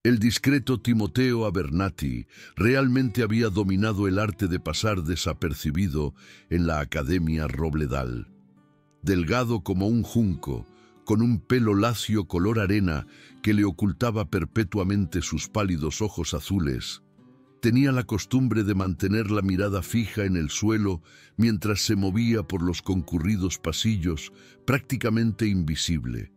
El discreto Timoteo Abernathy realmente había dominado el arte de pasar desapercibido en la Academia Robledal. Delgado como un junco, con un pelo lacio color arena que le ocultaba perpetuamente sus pálidos ojos azules, tenía la costumbre de mantener la mirada fija en el suelo mientras se movía por los concurridos pasillos, prácticamente invisible.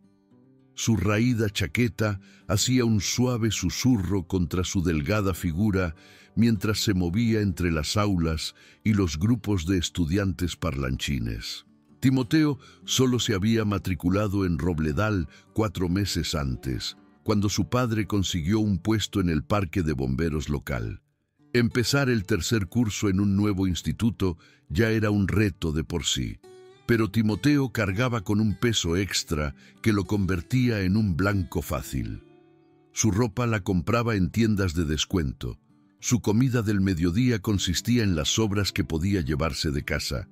Su raída chaqueta hacía un suave susurro contra su delgada figura mientras se movía entre las aulas y los grupos de estudiantes parlanchines. Timoteo solo se había matriculado en Robledal 4 meses antes, cuando su padre consiguió un puesto en el parque de bomberos local. Empezar el tercer curso en un nuevo instituto ya era un reto de por sí. Pero Timoteo cargaba con un peso extra que lo convertía en un blanco fácil. Su ropa la compraba en tiendas de descuento. Su comida del mediodía consistía en las sobras que podía llevarse de casa.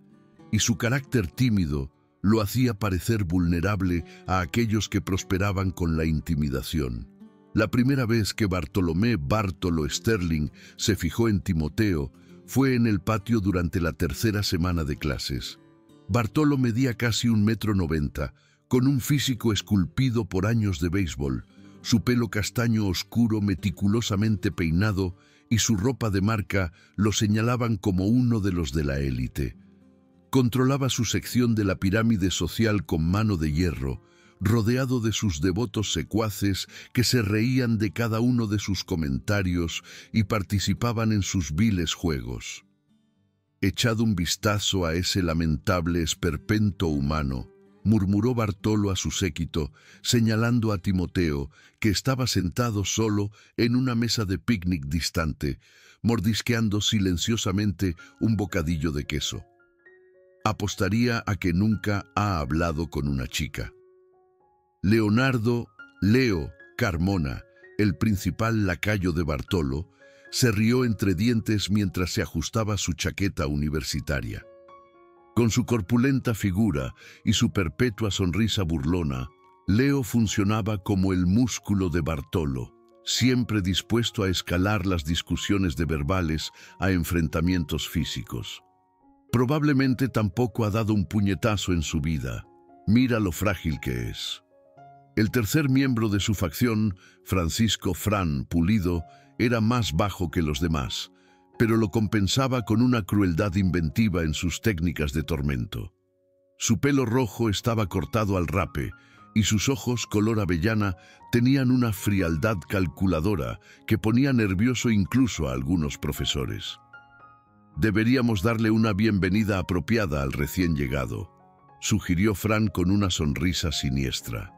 Y su carácter tímido lo hacía parecer vulnerable a aquellos que prosperaban con la intimidación. La primera vez que Bartolomé Bartolo Sterling se fijó en Timoteo fue en el patio durante la tercera semana de clases. Bartolo medía casi 1,90 m, con un físico esculpido por años de béisbol, su pelo castaño oscuro meticulosamente peinado y su ropa de marca lo señalaban como uno de los de la élite. Controlaba su sección de la pirámide social con mano de hierro, rodeado de sus devotos secuaces que se reían de cada uno de sus comentarios y participaban en sus viles juegos. Echado un vistazo a ese lamentable esperpento humano, murmuró Bartolo a su séquito, señalando a Timoteo, que estaba sentado solo en una mesa de picnic distante, mordisqueando silenciosamente un bocadillo de queso. Apostaría a que nunca ha hablado con una chica. Leonardo Leo Carmona, el principal lacayo de Bartolo, se rió entre dientes mientras se ajustaba su chaqueta universitaria. Con su corpulenta figura y su perpetua sonrisa burlona, Leo funcionaba como el músculo de Bartolo, siempre dispuesto a escalar las discusiones de verbales a enfrentamientos físicos. Probablemente tampoco ha dado un puñetazo en su vida. Mira lo frágil que es. El tercer miembro de su facción, Francisco Fran Pulido, era más bajo que los demás, pero lo compensaba con una crueldad inventiva en sus técnicas de tormento. Su pelo rojo estaba cortado al rape y sus ojos color avellana tenían una frialdad calculadora que ponía nervioso incluso a algunos profesores. Deberíamos darle una bienvenida apropiada al recién llegado, sugirió Fran con una sonrisa siniestra.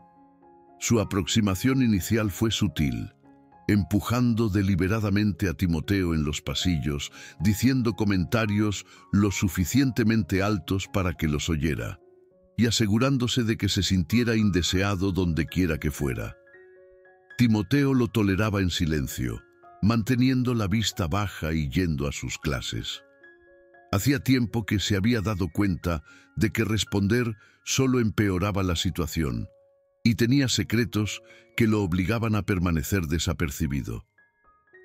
Su aproximación inicial fue sutil, empujando deliberadamente a Timoteo en los pasillos, diciendo comentarios lo suficientemente altos para que los oyera, y asegurándose de que se sintiera indeseado donde quiera que fuera. Timoteo lo toleraba en silencio, manteniendo la vista baja y yendo a sus clases. Hacía tiempo que se había dado cuenta de que responder solo empeoraba la situación, y tenía secretos que lo obligaban a permanecer desapercibido.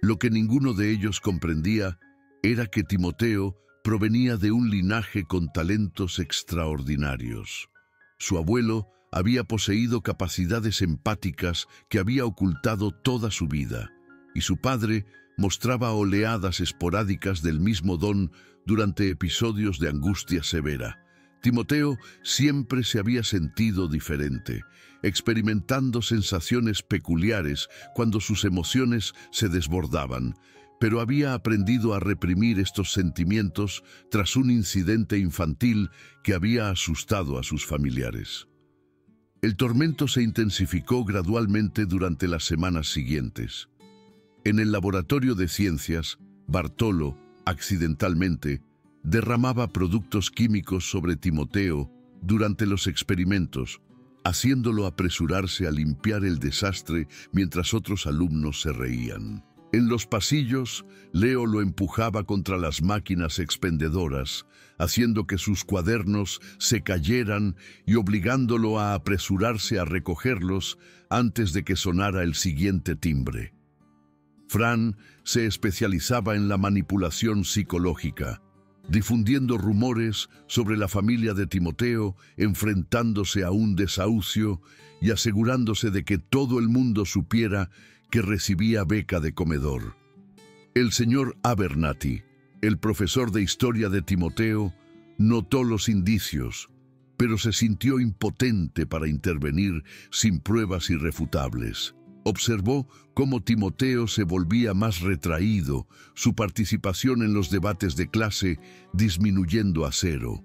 Lo que ninguno de ellos comprendía era que Timoteo provenía de un linaje con talentos extraordinarios. Su abuelo había poseído capacidades empáticas que había ocultado toda su vida, y su padre mostraba oleadas esporádicas del mismo don durante episodios de angustia severa. Timoteo siempre se había sentido diferente, experimentando sensaciones peculiares cuando sus emociones se desbordaban, pero había aprendido a reprimir estos sentimientos tras un incidente infantil que había asustado a sus familiares. El tormento se intensificó gradualmente durante las semanas siguientes. En el laboratorio de ciencias, Bartolo, accidentalmente, derramaba productos químicos sobre Timoteo durante los experimentos, haciéndolo apresurarse a limpiar el desastre mientras otros alumnos se reían. En los pasillos, Leo lo empujaba contra las máquinas expendedoras, haciendo que sus cuadernos se cayeran y obligándolo a apresurarse a recogerlos antes de que sonara el siguiente timbre. Fran se especializaba en la manipulación psicológica, difundiendo rumores sobre la familia de Timoteo, enfrentándose a un desahucio y asegurándose de que todo el mundo supiera que recibía beca de comedor. El señor Abernathy, el profesor de historia de Timoteo, notó los indicios, pero se sintió impotente para intervenir sin pruebas irrefutables. Observó cómo Timoteo se volvía más retraído, su participación en los debates de clase disminuyendo a cero.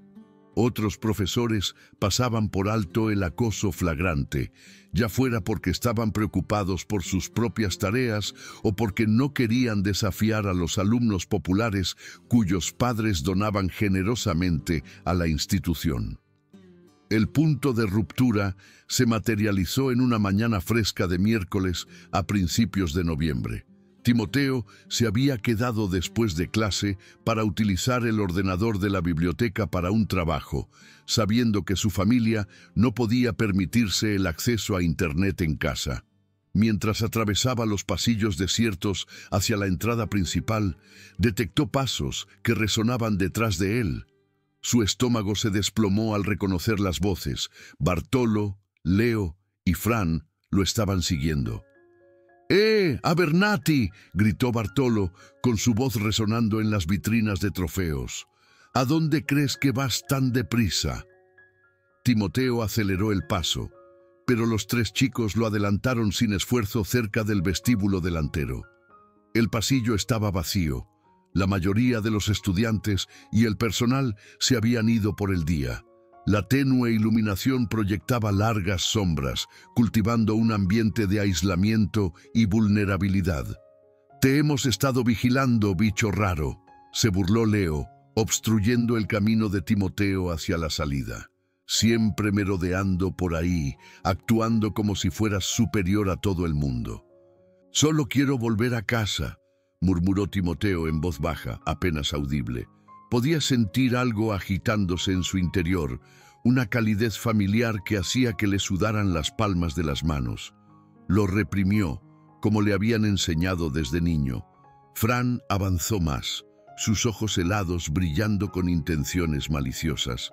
Otros profesores pasaban por alto el acoso flagrante, ya fuera porque estaban preocupados por sus propias tareas o porque no querían desafiar a los alumnos populares cuyos padres donaban generosamente a la institución. El punto de ruptura se materializó en una mañana fresca de miércoles a principios de noviembre. Timoteo se había quedado después de clase para utilizar el ordenador de la biblioteca para un trabajo, sabiendo que su familia no podía permitirse el acceso a Internet en casa. Mientras atravesaba los pasillos desiertos hacia la entrada principal, detectó pasos que resonaban detrás de él. Su estómago se desplomó al reconocer las voces. Bartolo, Leo y Fran lo estaban siguiendo. Abernathy!, gritó Bartolo, con su voz resonando en las vitrinas de trofeos. ¿A dónde crees que vas tan deprisa? Timoteo aceleró el paso, pero los tres chicos lo adelantaron sin esfuerzo cerca del vestíbulo delantero. El pasillo estaba vacío. La mayoría de los estudiantes y el personal se habían ido por el día. La tenue iluminación proyectaba largas sombras, cultivando un ambiente de aislamiento y vulnerabilidad. «Te hemos estado vigilando, bicho raro», se burló Leo, obstruyendo el camino de Timoteo hacia la salida. «Siempre merodeando por ahí, actuando como si fueras superior a todo el mundo». «Solo quiero volver a casa», murmuró Timoteo en voz baja, apenas audible. Podía sentir algo agitándose en su interior, una calidez familiar que hacía que le sudaran las palmas de las manos. Lo reprimió, como le habían enseñado desde niño. Fran avanzó más, sus ojos helados brillando con intenciones maliciosas.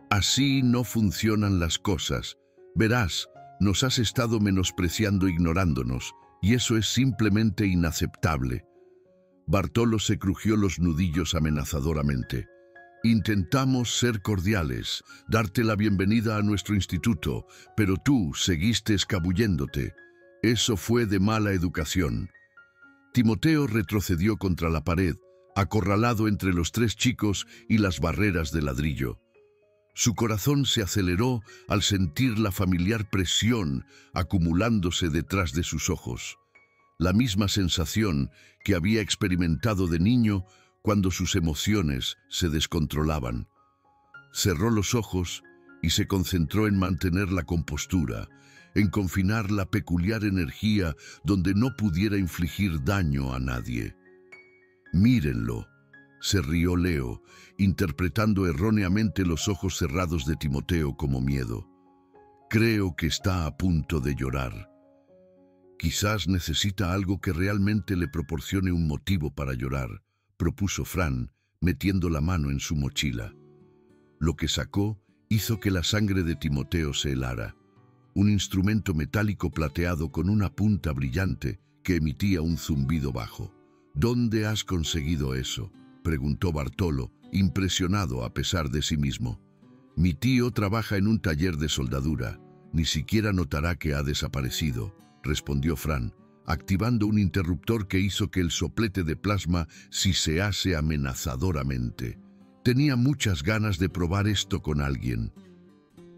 «Así no funcionan las cosas. Verás, nos has estado menospreciando ignorándonos, y eso es simplemente inaceptable». Bartolo se crujió los nudillos amenazadoramente. «Intentamos ser cordiales, darte la bienvenida a nuestro instituto, pero tú seguiste escabulléndote. Eso fue de mala educación». Timoteo retrocedió contra la pared, acorralado entre los tres chicos y las barreras de ladrillo. Su corazón se aceleró al sentir la familiar presión acumulándose detrás de sus ojos. La misma sensación que había experimentado de niño cuando sus emociones se descontrolaban. Cerró los ojos y se concentró en mantener la compostura, en confinar la peculiar energía donde no pudiera infligir daño a nadie. «Mírenlo», se rió Leo, interpretando erróneamente los ojos cerrados de Timoteo como miedo. «Creo que está a punto de llorar». «Quizás necesita algo que realmente le proporcione un motivo para llorar», propuso Fran, metiendo la mano en su mochila. Lo que sacó hizo que la sangre de Timoteo se helara. Un instrumento metálico plateado con una punta brillante que emitía un zumbido bajo. «¿Dónde has conseguido eso?», preguntó Bartolo, impresionado a pesar de sí mismo. «Mi tío trabaja en un taller de soldadura. Ni siquiera notará que ha desaparecido», respondió Fran, activando un interruptor que hizo que el soplete de plasma sisease amenazadoramente. Tenía muchas ganas de probar esto con alguien.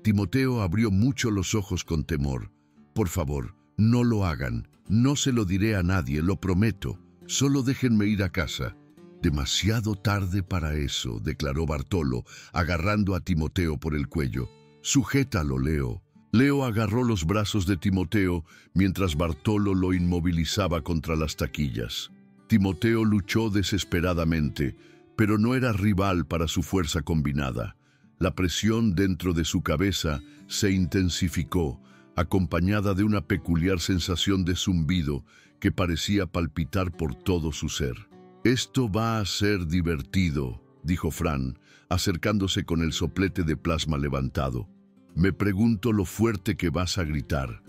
Timoteo abrió mucho los ojos con temor. «Por favor, no lo hagan. No se lo diré a nadie, lo prometo. Solo déjenme ir a casa». «Demasiado tarde para eso», declaró Bartolo, agarrando a Timoteo por el cuello. «Sujétalo, Leo». Leo agarró los brazos de Timoteo mientras Bartolo lo inmovilizaba contra las taquillas. Timoteo luchó desesperadamente, pero no era rival para su fuerza combinada. La presión dentro de su cabeza se intensificó, acompañada de una peculiar sensación de zumbido que parecía palpitar por todo su ser. «Esto va a ser divertido», dijo Fran, acercándose con el soplete de plasma levantado. «Me pregunto lo fuerte que vas a gritar».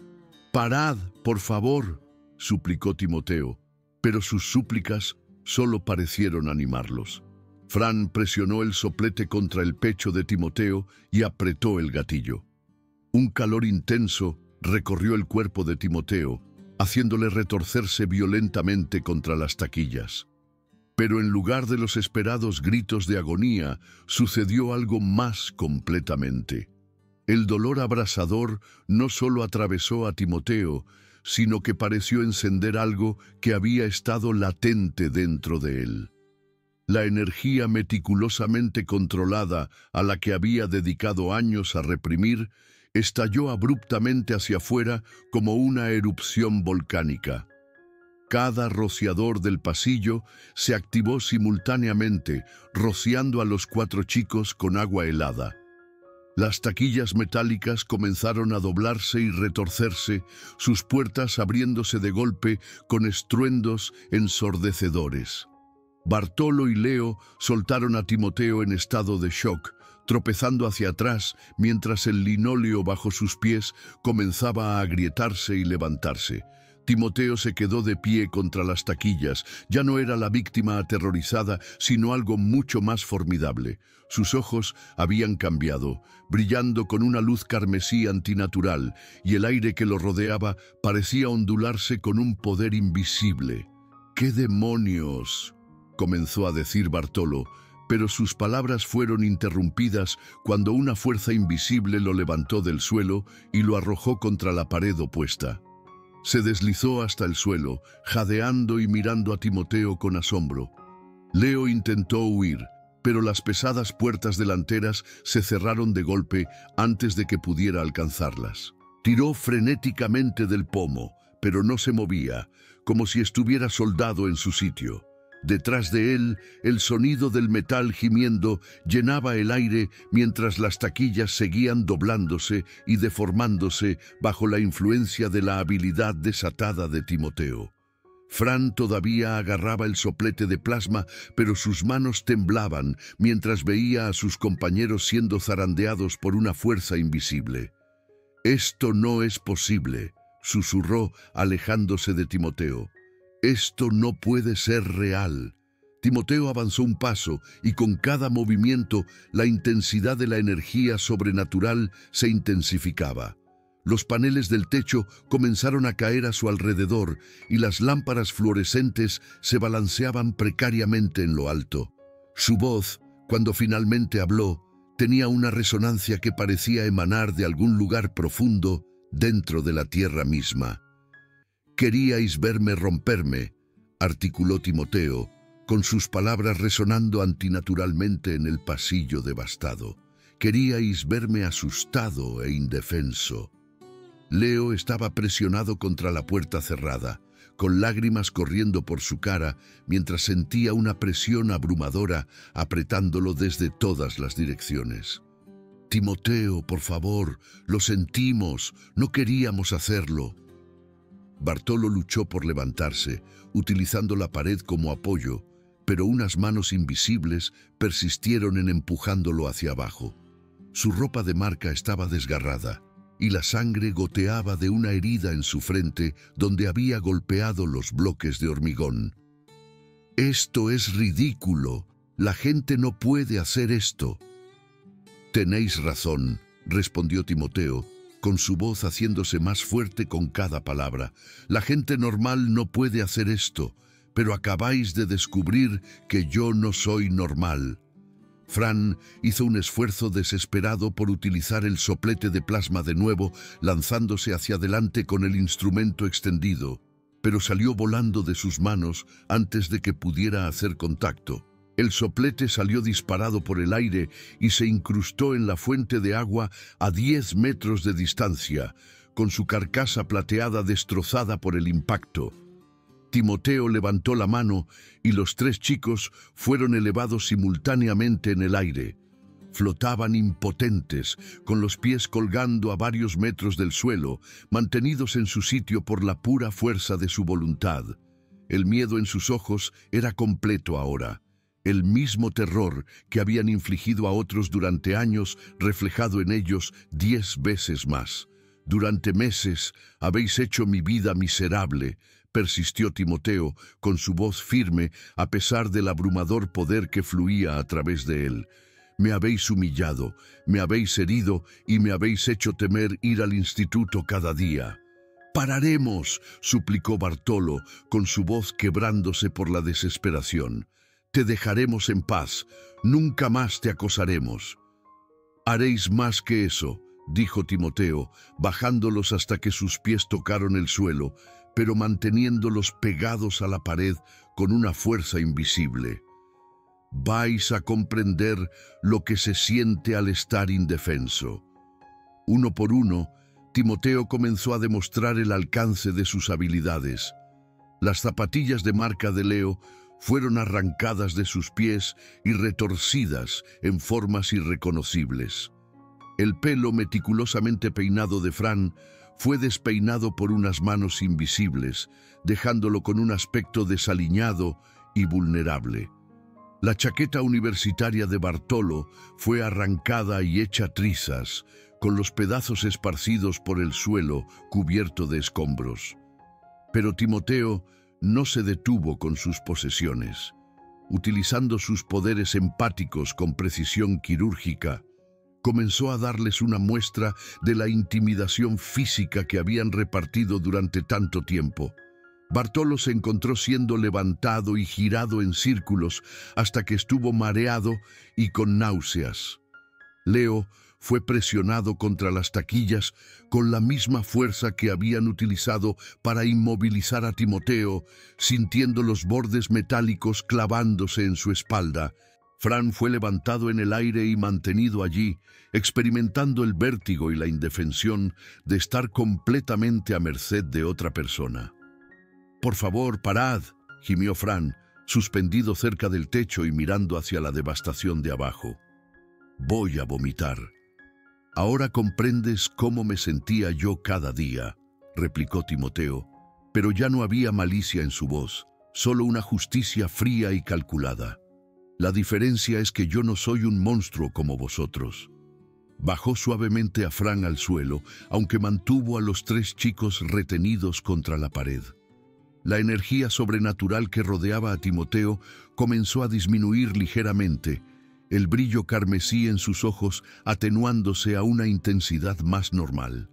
«Parad, por favor», suplicó Timoteo, pero sus súplicas solo parecieron animarlos. Fran presionó el soplete contra el pecho de Timoteo y apretó el gatillo. Un calor intenso recorrió el cuerpo de Timoteo, haciéndole retorcerse violentamente contra las taquillas. Pero en lugar de los esperados gritos de agonía, sucedió algo más completamente. El dolor abrasador no solo atravesó a Timoteo, sino que pareció encender algo que había estado latente dentro de él. La energía meticulosamente controlada a la que había dedicado años a reprimir, estalló abruptamente hacia afuera como una erupción volcánica. Cada rociador del pasillo se activó simultáneamente, rociando a los 4 chicos con agua helada. Las taquillas metálicas comenzaron a doblarse y retorcerse, sus puertas abriéndose de golpe con estruendos ensordecedores. Bartolo y Leo soltaron a Timoteo en estado de shock, tropezando hacia atrás mientras el linóleo bajo sus pies comenzaba a agrietarse y levantarse. Timoteo se quedó de pie contra las taquillas. Ya no era la víctima aterrorizada, sino algo mucho más formidable. Sus ojos habían cambiado, brillando con una luz carmesí antinatural, y el aire que lo rodeaba parecía ondularse con un poder invisible. «¿Qué demonios?», comenzó a decir Bartolo, pero sus palabras fueron interrumpidas cuando una fuerza invisible lo levantó del suelo y lo arrojó contra la pared opuesta. Se deslizó hasta el suelo, jadeando y mirando a Timoteo con asombro. Leo intentó huir, pero las pesadas puertas delanteras se cerraron de golpe antes de que pudiera alcanzarlas. Tiró frenéticamente del pomo, pero no se movía, como si estuviera soldado en su sitio. Detrás de él, el sonido del metal gimiendo llenaba el aire mientras las taquillas seguían doblándose y deformándose bajo la influencia de la habilidad desatada de Timoteo. Fran todavía agarraba el soplete de plasma, pero sus manos temblaban mientras veía a sus compañeros siendo zarandeados por una fuerza invisible. «Esto no es posible», susurró alejándose de Timoteo. «Esto no puede ser real». Timoteo avanzó un paso y con cada movimiento la intensidad de la energía sobrenatural se intensificaba. Los paneles del techo comenzaron a caer a su alrededor y las lámparas fluorescentes se balanceaban precariamente en lo alto. Su voz, cuando finalmente habló, tenía una resonancia que parecía emanar de algún lugar profundo dentro de la tierra misma. «Queríais verme romperme», articuló Timoteo, con sus palabras resonando antinaturalmente en el pasillo devastado. «Queríais verme asustado e indefenso». Leo estaba presionado contra la puerta cerrada, con lágrimas corriendo por su cara, mientras sentía una presión abrumadora apretándolo desde todas las direcciones. «Timoteo, por favor, lo sentimos, no queríamos hacerlo». Bartolo luchó por levantarse, utilizando la pared como apoyo, pero unas manos invisibles persistieron en empujándolo hacia abajo. Su ropa de marca estaba desgarrada, y la sangre goteaba de una herida en su frente donde había golpeado los bloques de hormigón. «Esto es ridículo. La gente no puede hacer esto». «Tenéis razón», respondió Timoteo, con su voz haciéndose más fuerte con cada palabra. «La gente normal no puede hacer esto, pero acabáis de descubrir que yo no soy normal». Fran hizo un esfuerzo desesperado por utilizar el soplete de plasma de nuevo, lanzándose hacia adelante con el instrumento extendido, pero salió volando de sus manos antes de que pudiera hacer contacto. El soplete salió disparado por el aire y se incrustó en la fuente de agua a 10 metros de distancia, con su carcasa plateada destrozada por el impacto. Timoteo levantó la mano y los 3 chicos fueron elevados simultáneamente en el aire. Flotaban impotentes, con los pies colgando a varios metros del suelo, mantenidos en su sitio por la pura fuerza de su voluntad. El miedo en sus ojos era completo ahora. El mismo terror que habían infligido a otros durante años, reflejado en ellos 10 veces más. «Durante meses habéis hecho mi vida miserable», persistió Timoteo, con su voz firme, a pesar del abrumador poder que fluía a través de él. «Me habéis humillado, me habéis herido y me habéis hecho temer ir al instituto cada día». «Pararemos», suplicó Bartolo, con su voz quebrándose por la desesperación. «Te dejaremos en paz, nunca más te acosaremos». «Haréis más que eso», dijo Timoteo, bajándolos hasta que sus pies tocaron el suelo, pero manteniéndolos pegados a la pared con una fuerza invisible. «Vais a comprender lo que se siente al estar indefenso». Uno por uno, Timoteo comenzó a demostrar el alcance de sus habilidades. Las zapatillas de marca de Leo fueron arrancadas de sus pies y retorcidas en formas irreconocibles. El pelo meticulosamente peinado de Fran fue despeinado por unas manos invisibles, dejándolo con un aspecto desaliñado y vulnerable. La chaqueta universitaria de Bartolo fue arrancada y hecha trizas, con los pedazos esparcidos por el suelo cubierto de escombros. Pero Timoteo no se detuvo con sus posesiones. Utilizando sus poderes empáticos con precisión quirúrgica, comenzó a darles una muestra de la intimidación física que habían repartido durante tanto tiempo. Bartolo se encontró siendo levantado y girado en círculos hasta que estuvo mareado y con náuseas. Leo fue presionado contra las taquillas con la misma fuerza que habían utilizado para inmovilizar a Timoteo, sintiendo los bordes metálicos clavándose en su espalda. Fran fue levantado en el aire y mantenido allí, experimentando el vértigo y la indefensión de estar completamente a merced de otra persona. «Por favor, parad», gimió Fran, suspendido cerca del techo y mirando hacia la devastación de abajo. «Voy a vomitar». «Ahora comprendes cómo me sentía yo cada día», replicó Timoteo, pero ya no había malicia en su voz, solo una justicia fría y calculada. «La diferencia es que yo no soy un monstruo como vosotros». Bajó suavemente a Fran al suelo, aunque mantuvo a los 3 chicos retenidos contra la pared. La energía sobrenatural que rodeaba a Timoteo comenzó a disminuir ligeramente, el brillo carmesí en sus ojos atenuándose a una intensidad más normal.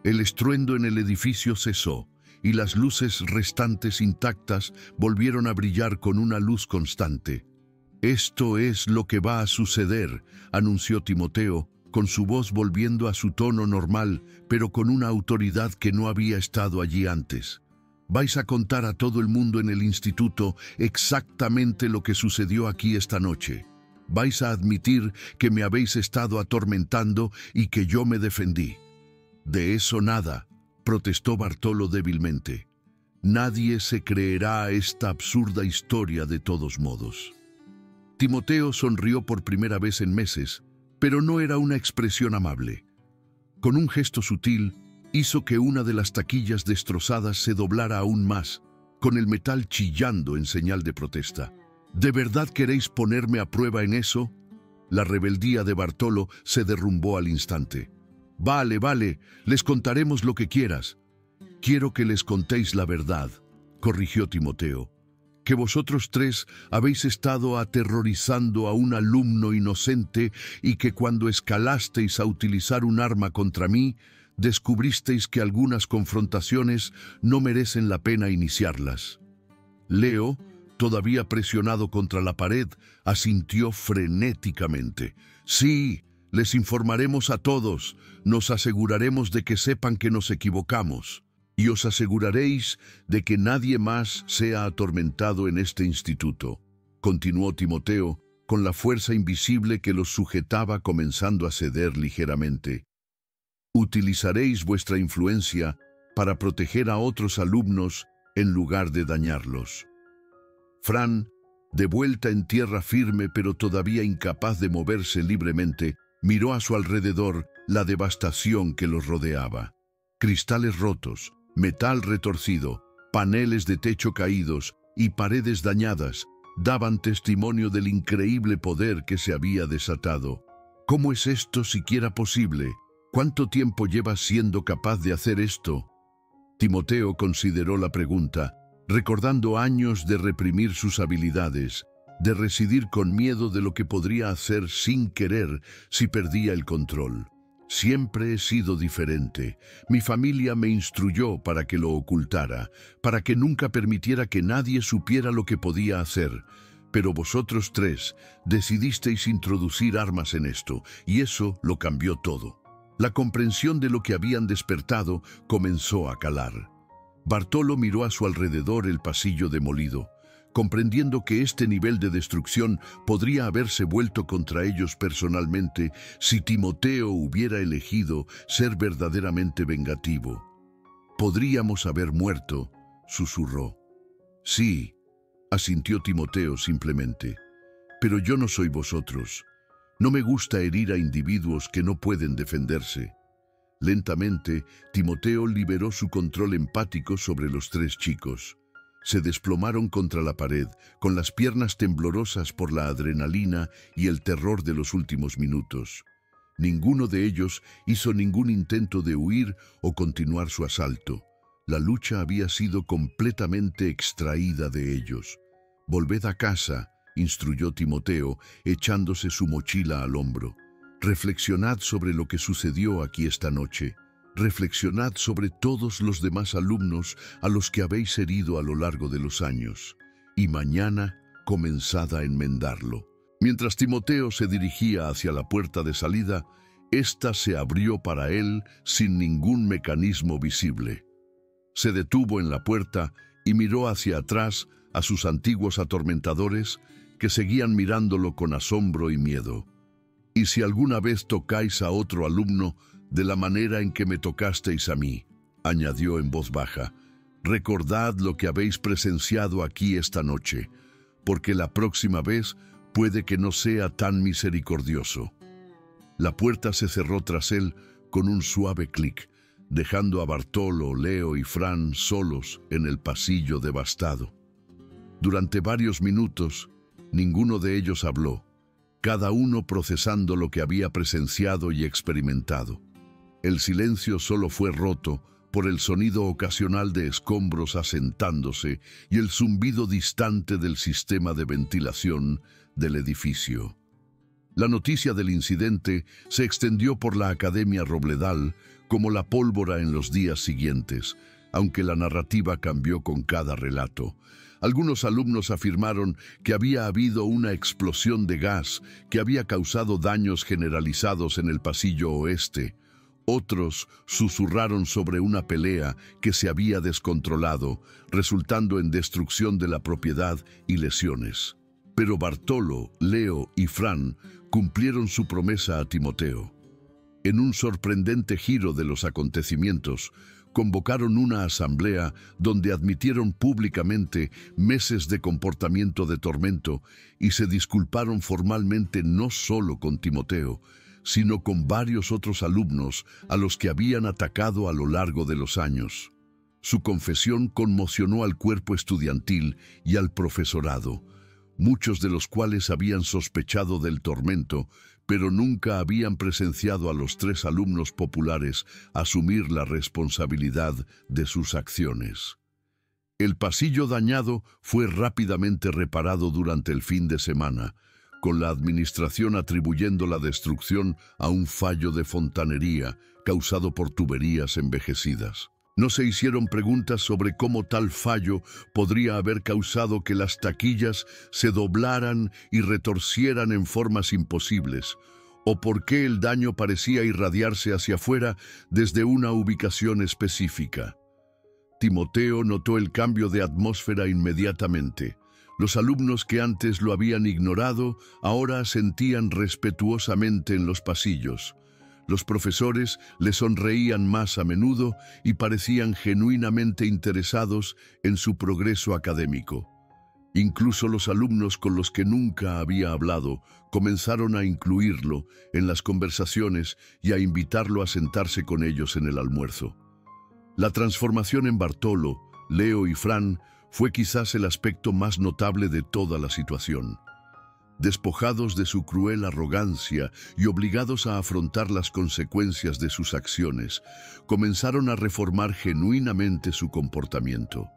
El estruendo en el edificio cesó, y las luces restantes intactas volvieron a brillar con una luz constante. «Esto es lo que va a suceder», anunció Timoteo, con su voz volviendo a su tono normal, pero con una autoridad que no había estado allí antes. «Vais a contar a todo el mundo en el instituto exactamente lo que sucedió aquí esta noche. Vais a admitir que me habéis estado atormentando y que yo me defendí». «De eso nada», protestó Bartolo débilmente. «Nadie se creerá esta absurda historia de todos modos». Timoteo sonrió por primera vez en meses, pero no era una expresión amable. Con un gesto sutil, hizo que una de las taquillas destrozadas se doblara aún más, con el metal chillando en señal de protesta. «¿De verdad queréis ponerme a prueba en eso?» La rebeldía de Bartolo se derrumbó al instante. «Vale, les contaremos lo que quieras». «Quiero que les contéis la verdad», corrigió Timoteo. «Que vosotros 3 habéis estado aterrorizando a un alumno inocente y que cuando escalasteis a utilizar un arma contra mí, descubristeis que algunas confrontaciones no merecen la pena iniciarlas». Leo, todavía presionado contra la pared, asintió frenéticamente. «Sí, les informaremos a todos, nos aseguraremos de que sepan que nos equivocamos, y os aseguraréis de que nadie más sea atormentado en este instituto», continuó Timoteo, con la fuerza invisible que los sujetaba comenzando a ceder ligeramente. «Utilizaréis vuestra influencia para proteger a otros alumnos en lugar de dañarlos». Fran De vuelta en tierra firme pero todavía incapaz de moverse libremente, miró a su alrededor la devastación que los rodeaba. Cristales rotos, metal retorcido, paneles de techo caídos y paredes dañadas daban testimonio del increíble poder que se había desatado. ¿Cómo es esto siquiera posible? ¿Cuánto tiempo llevas siendo capaz de hacer esto? Timoteo consideró la pregunta, recordando años de reprimir sus habilidades, de residir con miedo de lo que podría hacer sin querer si perdía el control. Siempre he sido diferente. Mi familia me instruyó para que lo ocultara, para que nunca permitiera que nadie supiera lo que podía hacer. Pero vosotros tres decidisteis introducir armas en esto, y eso lo cambió todo. La comprensión de lo que habían despertado comenzó a calar. Bartolo miró a su alrededor el pasillo demolido, comprendiendo que este nivel de destrucción podría haberse vuelto contra ellos personalmente si Timoteo hubiera elegido ser verdaderamente vengativo. «Podríamos haber muerto», susurró. «Sí», asintió Timoteo simplemente, «pero yo no soy vosotros. No me gusta herir a individuos que no pueden defenderse». Lentamente, Timoteo liberó su control empático sobre los tres chicos. Se desplomaron contra la pared, con las piernas temblorosas por la adrenalina y el terror de los últimos minutos. Ninguno de ellos hizo ningún intento de huir o continuar su asalto. La lucha había sido completamente extraída de ellos. «Volved a casa», instruyó Timoteo, echándose su mochila al hombro. «Reflexionad sobre lo que sucedió aquí esta noche. Reflexionad sobre todos los demás alumnos a los que habéis herido a lo largo de los años. Y mañana comenzad a enmendarlo». Mientras Timoteo se dirigía hacia la puerta de salida, ésta se abrió para él sin ningún mecanismo visible. Se detuvo en la puerta y miró hacia atrás a sus antiguos atormentadores que seguían mirándolo con asombro y miedo. «Y si alguna vez tocáis a otro alumno de la manera en que me tocasteis a mí», añadió en voz baja, «recordad lo que habéis presenciado aquí esta noche, porque la próxima vez puede que no sea tan misericordioso». La puerta se cerró tras él con un suave clic, dejando a Bartolo, Leo y Fran solos en el pasillo devastado. Durante varios minutos, ninguno de ellos habló, cada uno procesando lo que había presenciado y experimentado. El silencio solo fue roto por el sonido ocasional de escombros asentándose y el zumbido distante del sistema de ventilación del edificio. La noticia del incidente se extendió por la Academia Robledal como la pólvora en los días siguientes, aunque la narrativa cambió con cada relato. Algunos alumnos afirmaron que había habido una explosión de gas que había causado daños generalizados en el pasillo oeste. Otros susurraron sobre una pelea que se había descontrolado, resultando en destrucción de la propiedad y lesiones. Pero Bartolo, Leo y Fran cumplieron su promesa a Timoteo. En un sorprendente giro de los acontecimientos, convocaron una asamblea donde admitieron públicamente meses de comportamiento de tormento y se disculparon formalmente no solo con Timoteo, sino con varios otros alumnos a los que habían atacado a lo largo de los años. Su confesión conmocionó al cuerpo estudiantil y al profesorado, muchos de los cuales habían sospechado del tormento, pero nunca habían presenciado a los tres alumnos populares asumir la responsabilidad de sus acciones. El pasillo dañado fue rápidamente reparado durante el fin de semana, con la administración atribuyendo la destrucción a un fallo de fontanería causado por tuberías envejecidas. No se hicieron preguntas sobre cómo tal fallo podría haber causado que las taquillas se doblaran y retorcieran en formas imposibles, o por qué el daño parecía irradiarse hacia afuera desde una ubicación específica. Timoteo notó el cambio de atmósfera inmediatamente. Los alumnos que antes lo habían ignorado ahora asentían respetuosamente en los pasillos. Los profesores le sonreían más a menudo y parecían genuinamente interesados en su progreso académico. Incluso los alumnos con los que nunca había hablado comenzaron a incluirlo en las conversaciones y a invitarlo a sentarse con ellos en el almuerzo. La transformación en Bartolo, Leo y Fran fue quizás el aspecto más notable de toda la situación. Despojados de su cruel arrogancia y obligados a afrontar las consecuencias de sus acciones, comenzaron a reformar genuinamente su comportamiento.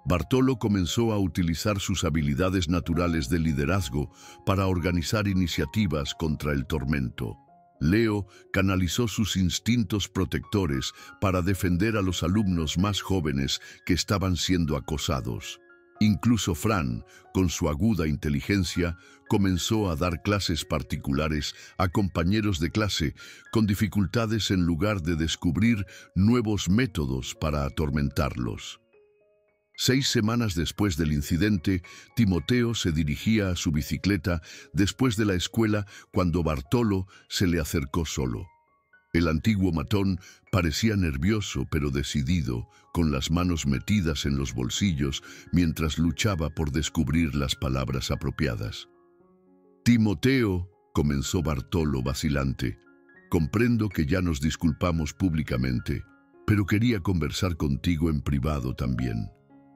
Bartolo comenzó a utilizar sus habilidades naturales de liderazgo para organizar iniciativas contra el tormento. Leo canalizó sus instintos protectores para defender a los alumnos más jóvenes que estaban siendo acosados. Incluso Fran, con su aguda inteligencia, comenzó a dar clases particulares a compañeros de clase con dificultades en lugar de descubrir nuevos métodos para atormentarlos. 6 semanas después del incidente, Timoteo se dirigía a su bicicleta después de la escuela cuando Bartolo se le acercó solo. El antiguo matón parecía nervioso pero decidido, con las manos metidas en los bolsillos mientras luchaba por descubrir las palabras apropiadas. «Timoteo», comenzó Bartolo vacilante, «comprendo que ya nos disculpamos públicamente, pero quería conversar contigo en privado también».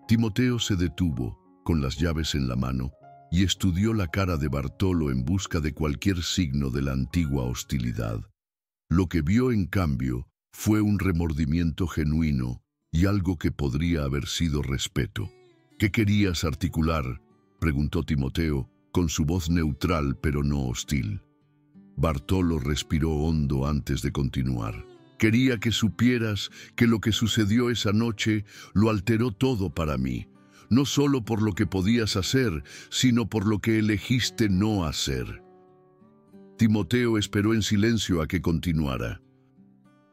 Timoteo se detuvo, con las llaves en la mano, y estudió la cara de Bartolo en busca de cualquier signo de la antigua hostilidad. Lo que vio, en cambio, fue un remordimiento genuino y algo que podría haber sido respeto. «¿Qué querías articular?», preguntó Timoteo, con su voz neutral pero no hostil. Bartolo respiró hondo antes de continuar. «Quería que supieras que lo que sucedió esa noche lo alteró todo para mí, no solo por lo que podías hacer, sino por lo que elegiste no hacer». Timoteo esperó en silencio a que continuara.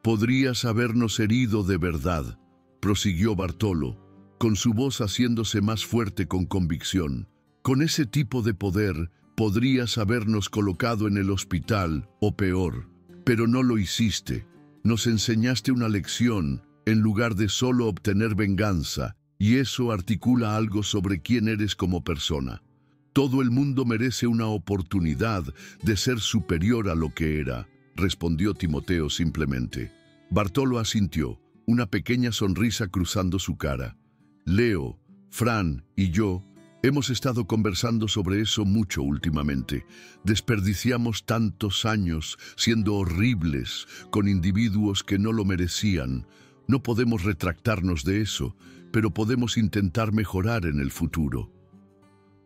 «Podrías habernos herido de verdad», prosiguió Bartolo, con su voz haciéndose más fuerte con convicción. «Con ese tipo de poder podrías habernos colocado en el hospital o peor, pero no lo hiciste. Nos enseñaste una lección en lugar de solo obtener venganza, y eso articula algo sobre quién eres como persona. Todo el mundo merece una oportunidad de ser superior a lo que era», respondió Timoteo simplemente. Bartolo asintió, una pequeña sonrisa cruzando su cara. «Leo, Fran y yo hemos estado conversando sobre eso mucho últimamente. Desperdiciamos tantos años siendo horribles con individuos que no lo merecían. No podemos retractarnos de eso, pero podemos intentar mejorar en el futuro».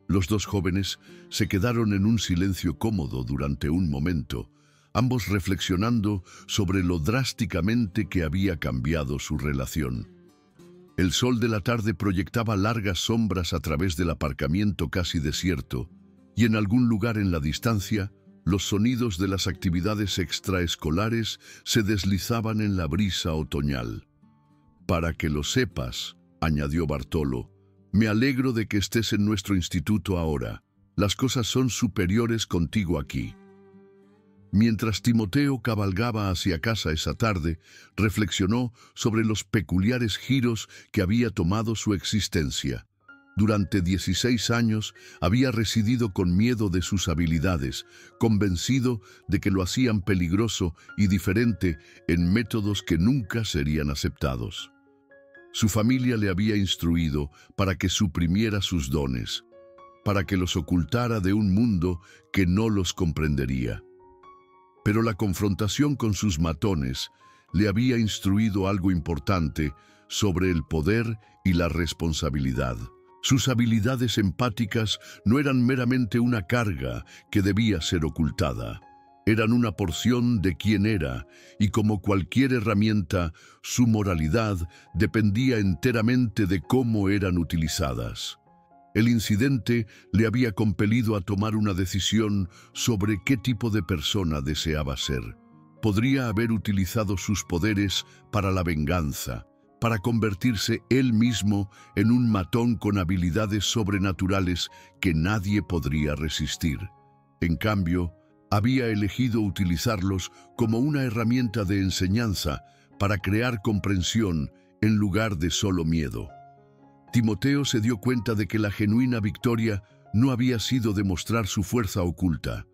Los dos jóvenes se quedaron en un silencio cómodo durante un momento, ambos reflexionando sobre lo drásticamente que había cambiado su relación. El sol de la tarde proyectaba largas sombras a través del aparcamiento casi desierto, y en algún lugar en la distancia, los sonidos de las actividades extraescolares se deslizaban en la brisa otoñal. «Para que lo sepas», añadió Bartolo, «me alegro de que estés en nuestro instituto ahora. Las cosas son superiores contigo aquí». Mientras Timoteo cabalgaba hacia casa esa tarde, reflexionó sobre los peculiares giros que había tomado su existencia. Durante 16 años había residido con miedo de sus habilidades, convencido de que lo hacían peligroso y diferente en métodos que nunca serían aceptados. Su familia le había instruido para que suprimiera sus dones, para que los ocultara de un mundo que no los comprendería. Pero la confrontación con sus matones le había instruido algo importante sobre el poder y la responsabilidad. Sus habilidades empáticas no eran meramente una carga que debía ser ocultada. Eran una porción de quién era, y como cualquier herramienta, su moralidad dependía enteramente de cómo eran utilizadas. El incidente le había compelido a tomar una decisión sobre qué tipo de persona deseaba ser. Podría haber utilizado sus poderes para la venganza, para convertirse él mismo en un matón con habilidades sobrenaturales que nadie podría resistir. En cambio, había elegido utilizarlos como una herramienta de enseñanza para crear comprensión en lugar de solo miedo. Timoteo se dio cuenta de que la genuina victoria no había sido demostrar su fuerza oculta,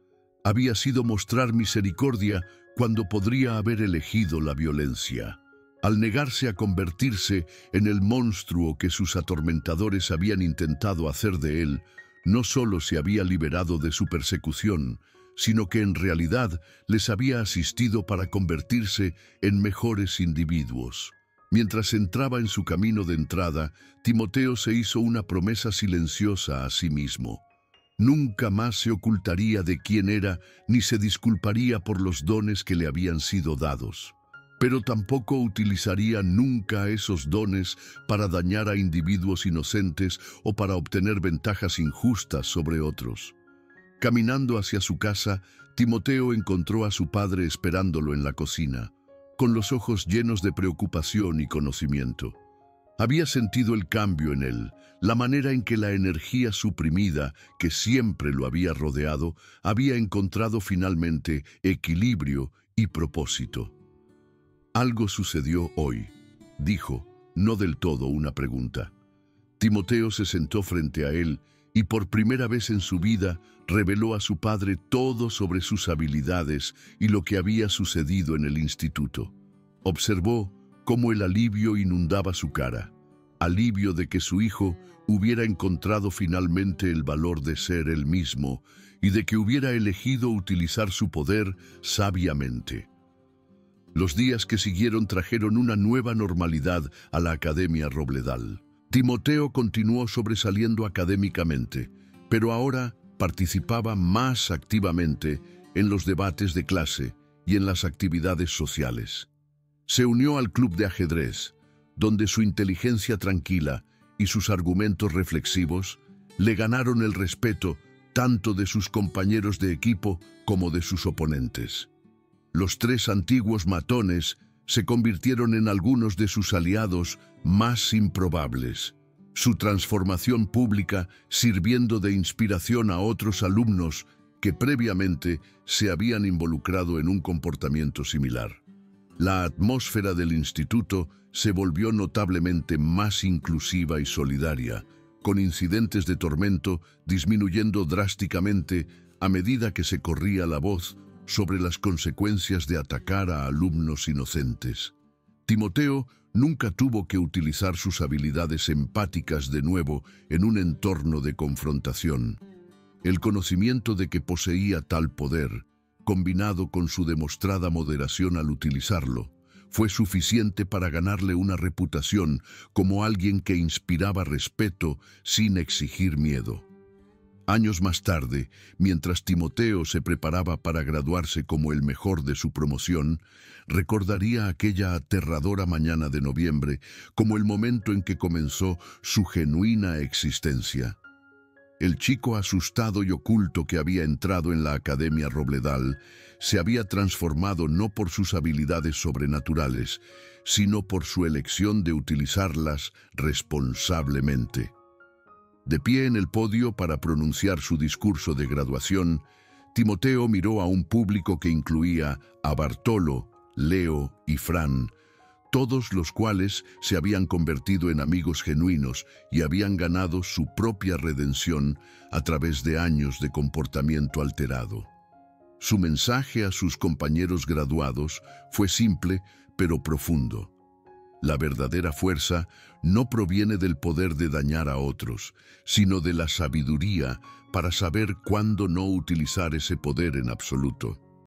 había sido mostrar misericordia cuando podría haber elegido la violencia. Al negarse a convertirse en el monstruo que sus atormentadores habían intentado hacer de él, no solo se había liberado de su persecución, sino que en realidad les había asistido para convertirse en mejores individuos. Mientras entraba en su camino de entrada, Timoteo se hizo una promesa silenciosa a sí mismo. Nunca más se ocultaría de quién era ni se disculparía por los dones que le habían sido dados. Pero tampoco utilizaría nunca esos dones para dañar a individuos inocentes o para obtener ventajas injustas sobre otros. Caminando hacia su casa, Timoteo encontró a su padre esperándolo en la cocina, con los ojos llenos de preocupación y conocimiento. Había sentido el cambio en él, la manera en que la energía suprimida, que siempre lo había rodeado, había encontrado finalmente equilibrio y propósito. «Algo sucedió hoy», dijo, no del todo una pregunta. Timoteo se sentó frente a él y por primera vez en su vida reveló a su padre todo sobre sus habilidades y lo que había sucedido en el instituto. Observó cómo el alivio inundaba su cara, alivio de que su hijo hubiera encontrado finalmente el valor de ser él mismo y de que hubiera elegido utilizar su poder sabiamente. Los días que siguieron trajeron una nueva normalidad a la Academia Robledal. Timoteo continuó sobresaliendo académicamente, pero ahora participaba más activamente en los debates de clase y en las actividades sociales. Se unió al club de ajedrez, donde su inteligencia tranquila y sus argumentos reflexivos le ganaron el respeto tanto de sus compañeros de equipo como de sus oponentes. Los tres antiguos matones se convirtieron en algunos de sus aliados más improbables. Su transformación pública sirviendo de inspiración a otros alumnos que previamente se habían involucrado en un comportamiento similar. La atmósfera del instituto se volvió notablemente más inclusiva y solidaria, con incidentes de tormento disminuyendo drásticamente a medida que se corría la voz sobre las consecuencias de atacar a alumnos inocentes. Timoteo nunca tuvo que utilizar sus habilidades empáticas de nuevo en un entorno de confrontación. El conocimiento de que poseía tal poder, combinado con su demostrada moderación al utilizarlo, fue suficiente para ganarle una reputación como alguien que inspiraba respeto sin exigir miedo. Años más tarde, mientras Timoteo se preparaba para graduarse como el mejor de su promoción, recordaría aquella aterradora mañana de noviembre como el momento en que comenzó su genuina existencia. El chico asustado y oculto que había entrado en la Academia Robledal se había transformado no por sus habilidades sobrenaturales, sino por su elección de utilizarlas responsablemente. De pie en el podio para pronunciar su discurso de graduación, Timoteo miró a un público que incluía a Bartolo, Leo y Fran, todos los cuales se habían convertido en amigos genuinos y habían ganado su propia redención a través de años de comportamiento alterado. Su mensaje a sus compañeros graduados fue simple pero profundo. La verdadera fuerza no proviene del poder de dañar a otros, sino de la sabiduría para saber cuándo no utilizar ese poder en absoluto.